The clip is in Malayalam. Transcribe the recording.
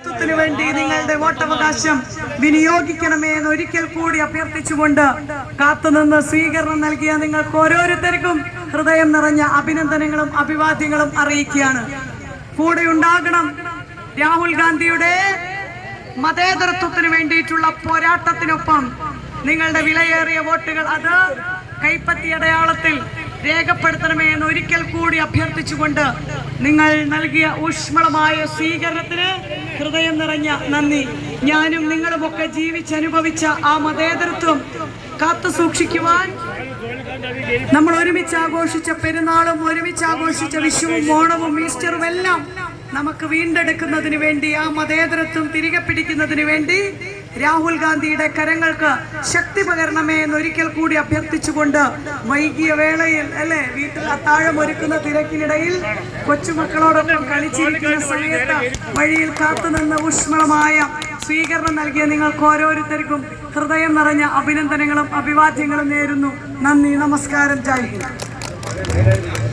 ത്തിന് വേണ്ടി നിങ്ങളുടെ വോട്ടവകാശം വിനിയോഗിക്കണമേ എന്ന് ഒരിക്കൽ കൂടി അഭ്യർത്ഥിച്ചുകൊണ്ട് കാത്തുനിന്ന് സ്വീകരണം നൽകിയ നിങ്ങൾക്ക് ഓരോരുത്തർക്കും ഹൃദയം നിറഞ്ഞ അഭിനന്ദനങ്ങളും അഭിവാദ്യങ്ങളും അറിയിക്കുകയാണ്. കൂടെ ഉണ്ടാകണം. രാഹുൽ ഗാന്ധിയുടെ മതേതരത്വത്തിന് വേണ്ടിയിട്ടുള്ള പോരാട്ടത്തിനൊപ്പം നിങ്ങളുടെ വിലയേറിയ വോട്ടുകൾ അത് കൈപ്പത്തി അടയാളത്തിൽ രേഖപ്പെടുത്തണമേ എന്ന് ഒരിക്കൽ കൂടി അഭ്യർത്ഥിച്ചുകൊണ്ട് നിങ്ങൾ നൽകിയ ഊഷ്മളമായ സ്വീകരണത്തിന് ഹൃദയം നിറഞ്ഞ നന്ദി. ഞാനും നിങ്ങളുമൊക്കെ ജീവിച്ചനുഭവിച്ച ആ മതേതരത്വം കാത്തു സൂക്ഷിക്കുവാൻ നമ്മൾ ഒരുമിച്ച് ആഘോഷിച്ച പെരുന്നാളും ഒരുമിച്ച് ആഘോഷിച്ച വിഷുവും ഓണവും ഈസ്റ്ററും എല്ലാം നമുക്ക് വീണ്ടെടുക്കുന്നതിന് വേണ്ടി ആ മതേതരത്വം തിരികെ പിടിക്കുന്നതിന് വേണ്ടി രാഹുൽ ഗാന്ധിയുടെ കരങ്ങൾക്ക് ശക്തി പകരണമേ എന്ന് ഒരിക്കൽ കൂടി അഭ്യർത്ഥിച്ചുകൊണ്ട് വൈകിയ വേളയിൽ അല്ലെ വീട്ടിൽ അത്താഴം ഒരുക്കുന്ന തിരക്കിനിടയിൽ കൊച്ചുമക്കളോടൊപ്പം കളിച്ചിരിക്കുന്ന സമയത്ത് വഴിയിൽ കാത്തുനിന്ന് ഊഷ്മളമായ സ്വീകരണം നൽകിയ നിങ്ങൾക്ക് ഓരോരുത്തർക്കും ഹൃദയം നിറഞ്ഞ അഭിനന്ദനങ്ങളും അഭിവാദ്യങ്ങളും നേരുന്നു. നന്ദി, നമസ്കാരം, ജയ് ഹിന്ദ്.